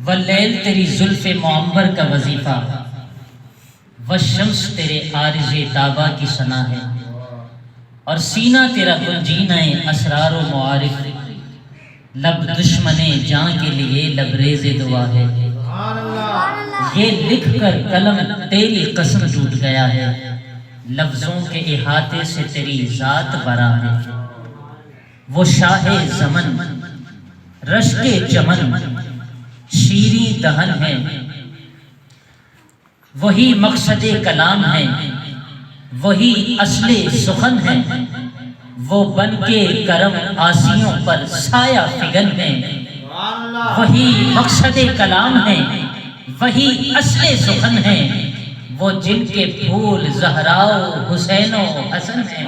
واللیل تیری زلف معمر کا وظیفہ، والشمس تیرے عارض تابہ کی ثنا ہے، اور سینہ تیرا گنجینہ اسرار و معارف، لب دشمن جاں کے لیے لبریز دعا ہے۔ یہ لکھ کر قلم تیری قسم ٹوٹ گیا ہے، لفظوں کے احاطے سے تیری ذات برا ہے۔ وہ شاہ زمن رشک چمن شیریں دہن ہے، وہی مقصد کلام ہے، وہی اصل سخن ہے، وہ بن کے کرم آسیوں پر سایہ فگن ہے، وہی مقصد کلام ہے، وہی اصل سخن ہے، وہ جن کے پھول زہرا و حسین و حسن ہے۔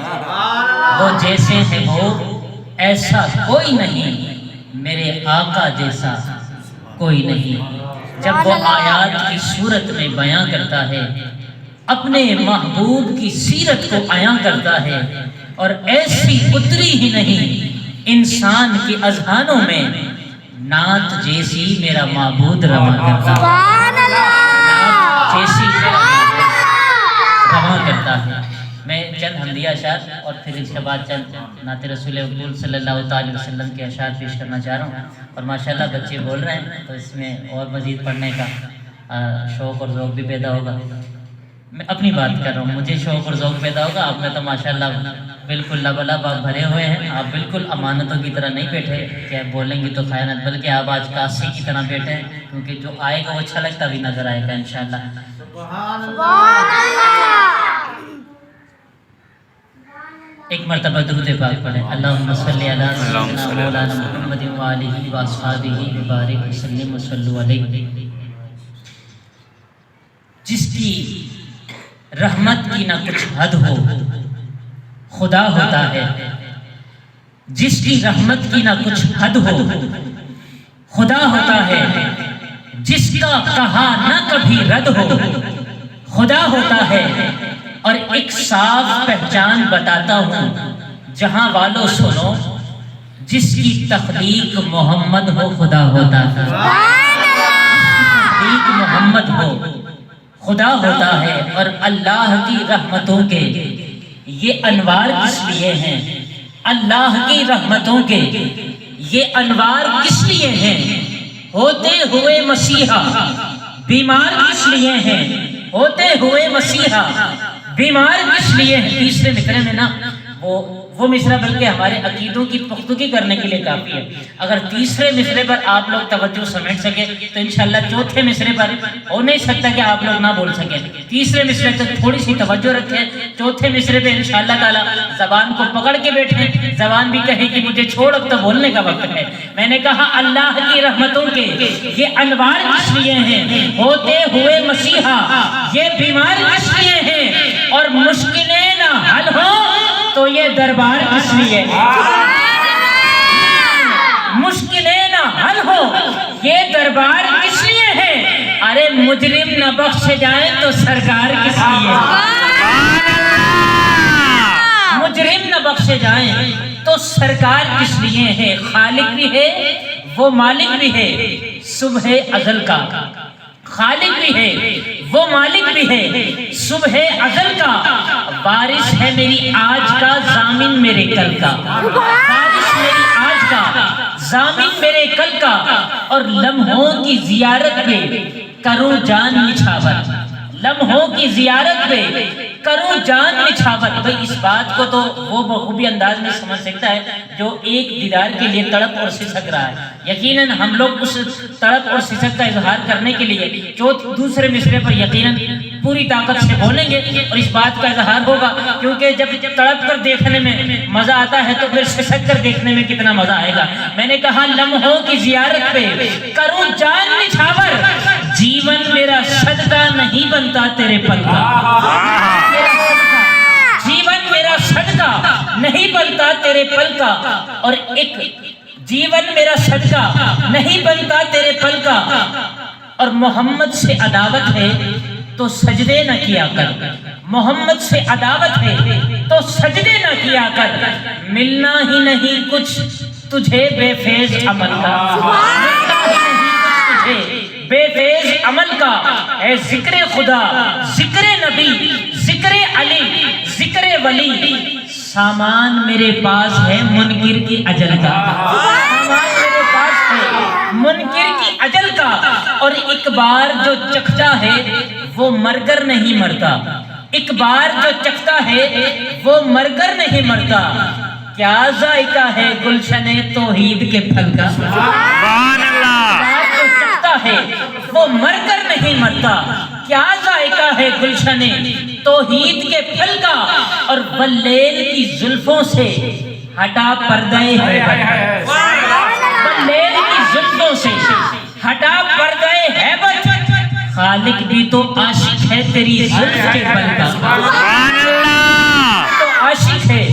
وہ جیسے ہے وہ ایسا کوئی نہیں، میرے آقا جیسا کوئی نہیں۔ جب وہ آیات کی صورت میں بیان کرتا ہے، اپنے محبوب کی سیرت کو عیاں کرتا ہے، اور ایسی اتری ہی نہیں انسان کے اذہانوں میں، نعت جیسی میرا معبود رواں کرتا ہے، نعت جیسی میرا معبود رواں کرتا ہے۔ میں چند حمدیہ اشعار اور پھر اس کے بعد چند نعت رسول مقبول صلی اللہ علیہ وسلم کے اشعار پیش کرنا چاہ رہا ہوں، اور ماشاءاللہ بچے بول رہے ہیں تو اس میں اور مزید پڑھنے کا شوق اور ذوق بھی پیدا ہوگا۔ میں اپنی بات کر رہا ہوں، مجھے شوق اور ذوق پیدا ہوگا، آپ میں تو ماشاءاللہ بالکل لبالب آپ بھرے ہوئے ہیں، آپ بالکل امانتوں کی طرح نہیں بیٹھے کہ آپ بولیں گے تو خیانت، بلکہ آپ آج کاسی کی طرح بیٹھے ہیں، کیونکہ جو آئے گا وہ اچھا لگتا بھی نظر آئے گا انشاءاللہ۔ ایک مرتبہ درود پاک پڑھیں، اللہم صلی علی سیدنا مولانا محمد وآلہ واصحابہ وبارک وسلم وصلوا علیہ۔ جس کی رحمت کی نہ کچھ حد ہو خدا ہوتا ہے، جس کی رحمت کی نہ کچھ حد ہو خدا ہوتا ہے، جس کا کہا نہ کبھی رد ہو خدا ہوتا ہے، اور ایک صاف پہچان بتاتا ہوں جہاں والوں سنو، جس کی تخلیق محمد ہو خدا ہوتا ہے، تخلیق محمد ہو خدا ہوتا ہے۔ اور اللہ کی رحمتوں کے یہ انوار کس لیے ہیں، اللہ کی رحمتوں کے یہ انوار کس لیے ہیں، ہوتے ہوئے مسیحا بیمار کس لیے ہیں، ہوتے ہوئے مسیحا بیمار کس لیے ہیں۔ تیسرے مصرے میں نا وہ مصرع بلکہ ہمارے عقیدوں کی پختگی کرنے کے لیے کافی ہے۔ اگر تیسرے مصرے پر آپ لوگ توجہ سمیٹ سکے تو انشاءاللہ چوتھے مصرے پر ہو نہیں سکتا کہ آپ لوگ نہ بول سکیں۔ تیسرے مصرے تک تھوڑی سی توجہ رکھیں، چوتھے مصرے پہ انشاءاللہ تعالی زبان کو پکڑ کے بیٹھیں، زبان بھی کہے کہ مجھے چھوڑ اب تو بولنے کا وقت ہے۔ میں نے کہا اللہ کی رحمتوں کے یہ انوار کس لیے ہیں، ہوتے ہوئے مسیحا یہ بیمار کس لیے ہیں، اور مشکلیں نہ حل ہو تو یہ دربار کس لیے، مشکلیں نہ حل ہو یہ دربار کس لیے ہے، ارے مجرم نہ بخشے جائیں تو سرکار کس لیے، مجرم نہ بخشے جائیں تو سرکار کس لیے ہے۔ خالق بھی ہے وہ مالک بھی ہے صبح ازل کا، خالق بھی ہے وہ مالک بھی ہے صبح ازل کا، وارث ہے میری آج کا ضامن میرے کل کا، وارث میری آج کا ضامن میرے کل کا، اور لمحوں کی زیارت پہ کروں جان نچھاور، لمحوں کی زیارت پہ کروں جان نچھاور۔ بھئی اس بات کو تو وہ بخوبی انداز میں سمجھ سکتا ہے جو ایک دیدار کے لیے تڑپ اور سسک رہا ہے۔ یقیناً ہم لوگ اس تڑپ اور سسک کا اظہار کرنے کے لیے دوسرے مصرے پر یقیناً پوری طاقت سے بولیں گے، اور اس بات کا اظہار ہوگا، کیونکہ جب تڑپ کر دیکھنے میں مزہ آتا ہے تو پھر سسک کر دیکھنے میں کتنا مزہ آئے گا۔ میں نے کہا لمحوں کی زیارت پہ کروں جان نچھاور، جیون میرا صدقہ نہیں بنتا تیرے پل کا، جیون میرا صدقہ نہیں بنتا تیرے پل کا، اور ایک جیون میرا صدقہ نہیں بنتا تیرے پل کا، اور محمد سے عداوت ہے تو سجدے نہ کیا کر، محمد سے عداوت ہے تو سجدے نہ کیا کر، ملنا ہی نہیں کچھ تجھے بے فیض عمل کا، ملنا ہی نہیں کچھ تجھے بے فیض عمل کا ہے ذکر خدا، ذکر نبی، ذکر علی، ذکر ولی، سامان میرے پاس ہے منکر کی اجل کا، سامان میرے پاس ہے منکر کی اجل کا، اور ایک بار جو چکھتا ہے وہ مر کر نہیں مرتا، ایک بار جو چکھتا ہے وہ مر کر نہیں مرتا، کیا ذائقہ ہے گلشن توحید کے پھل کا، سبحان اللہ، جو چکھتا ہے وہ مر کر نہیں مرتا، کیا ذائقہ ہے گلشن توحید کے پھل کا، اور واللیل کی زلفوں سے ہٹا پردے ہیبت، واللیل کی زلفوں سے ہٹا پردے ہیبت، خالق بھی تو عاشق ہے تیری زلف کے بل کا، سبحان اللہ، تو عاشق ہے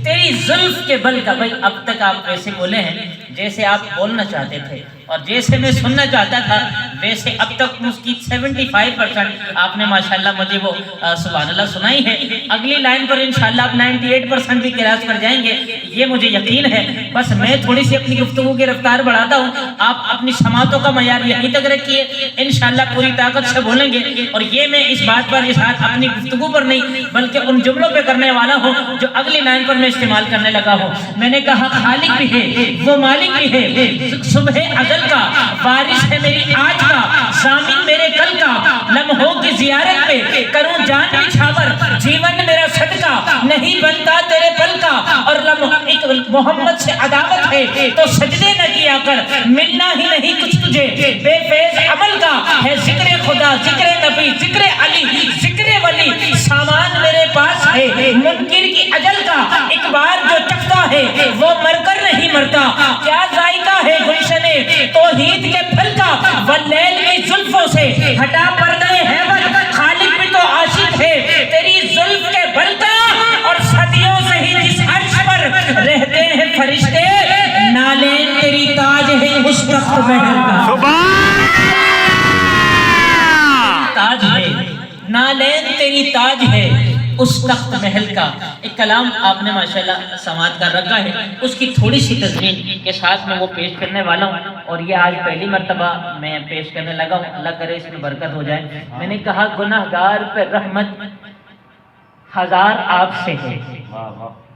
تیری زلف کے بل کا۔ بھائی اب تک آپ ویسے بولے ہیں جیسے آپ بولنا چاہتے تھے، اور جیسے میں سننا چاہتا تھا ویسے اب تک اس کی 75% آپ نے ماشاءاللہ مجھے وہ سبحان اللہ سنائی ہے۔ اگلی لائن پر انشاءاللہ آپ 98% بھی کلاس کر جائیں گے، یہ مجھے یقین ہے۔ بس میں تھوڑی سی اپنی گفتگو کی رفتار بڑھاتا ہوں، آپ اپنی سماعتوں کا معیار یہیں تک رکھیے، انشاءاللہ پوری طاقت سے بولیں گے۔ اور یہ میں اس بات پر اپنی گفتگو پر نہیں بلکہ ان جملوں پہ کرنے والا ہوں جو اگلی لائن پر میں استعمال کرنے لگا ہوں۔ میں نے کہا خالق بھی ہے وہ مالک بھی ہے، صبح ازل کا وارث ہے میری آج کا، ضامن میرے کل کا، لمحوں کی زیارت پہ کروں جان نچھاور، جیون میرا صدقہ نہیں بنتا تیرے پل کا، اور ایک محمد سے عداوت ہے تو سجدے نہ کیا کر، ملنا ہی نہیں کچھ تجھے بے فیض عمل کا، ہے ذکر خدا، ذکر نبی، ذکر علی، ذکر ولی، سامان میرے پاس ہے منکر کی اجل کا، ایک بار جو چکھتا ہے وہ مر کر نہیں مرتا، کیا ذائقہ ہے گلشن توحید کے پھل کا، واللیل کی زلفوں سے ہٹا پردے ہیبت، خالق بھی تو عاشق ہے تیری زلف کے بل کا، اور صدیوں سے ہی جس عرش پر رہتے ہیں فرشتے، نالین تیری تاج ہے اس تخت محل کا، سبحان اللہ، تاج ہے نالین تیری تاج ہے اس تخت محل کا۔ ایک کلام آپ نے ماشاءاللہ سماعت کر رکھا ہے، اس کی تھوڑی سی تزمین کے ساتھ میں وہ پیش کرنے والا ہوں، اور یہ آج پہلی مرتبہ میں پیش کرنے لگا ہوں، اللہ کرے اس میں برکت ہو جائے۔ میں نے کہا گناہگار پہ رحمت ہزار آپ سے ہے۔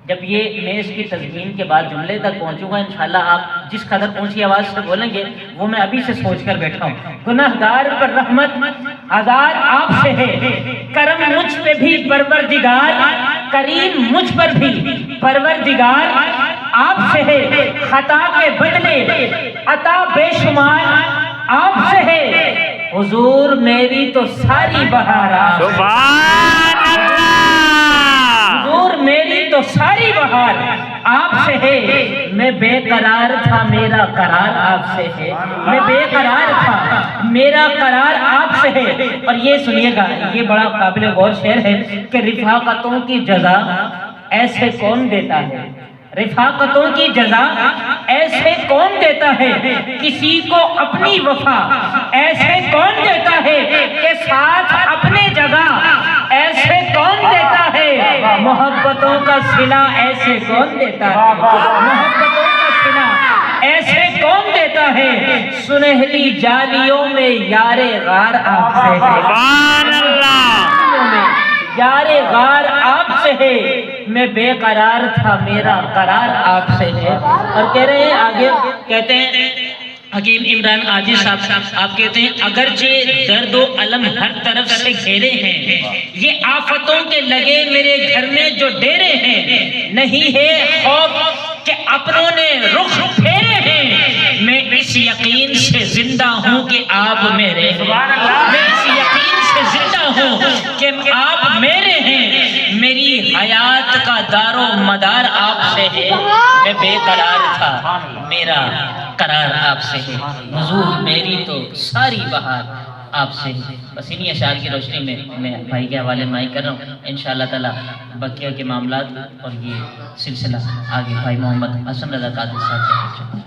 جب یہ میں اس کی تزمین کے بعد جملے تک پہنچوں گا انشاءاللہ آپ جس قدر اونچی آواز سے بولیں گے وہ میں ابھی سے سوچ کر بیٹھا ہوں۔ گناہگار پر رحمت ہزار آپ سے ہے، کرم مجھ پہ بھی پروردگار، کریم مجھ پر بھی پروردگار آپ سے ہے، خطا کے بدلے عطا بے شمار آپ سے ہے، حضور میری تو ساری بہار آپ، سبحان اللہ، حضور میری تو ساری بہار آپ سے ہے، میں بے قرار تھا میرا قرار آپ سے ہے، میں بے قرار تھا میرا قرار آپ سے ہے۔ اور یہ سنیے گا، یہ بڑا قابل غور شعر ہے کہ رفاقتوں کی جزا ایسے کون دیتا ہے، رفاقتوں کی جزا ایسے کون دیتا ہے، کسی کو اپنی وفا ایسے کون دیتا ہے، کہ ساتھ اپنے جگہ ایسے کون دیتا ہے، محبتوں کا صلہ ایسے کون دیتا ہے، محبتوں کا صلہ ایسے کون دیتا ہے، سنہری جالیوں میں یار غار آپ سے ہے، سبحان اللہ، یار غار آپ سے ہے، میں بے قرار تھا میرا قرار آپ سے ہے۔ اور کہہ رہے ہیں آگے، کہتے ہیں حکیم عمران عاجز صاحب، آپ کہتے ہیں اگرچہ درد و علم ہر طرف سے گھیرے ہیں، یہ آفتوں کے لگے میرے گھر میں جو ڈیرے ہیں، نہیں ہے خوف کہ اپنوں نے رخ پھیرے ہیں، میں اس یقین سے زندہ ہوں کہ آپ میرے ہیں، میں اس یقین سے زندہ ہوں کہ آپ میرے ہیں، میری حیات کا دار و مدار آپ سے ہے، میں بے قرار تھا میرا قرار آپ سے ہے، حضور میری تو ساری بہار آپ سے ہے۔ بس انہی اشعار کی روشنی میں بھائی کے حوالے مائک کر رہا ہوں، انشاءاللہ تعالی بقیہ کے معاملات اور یہ سلسلہ آگے بھائی محمد حسن رضا قادری صاحب کے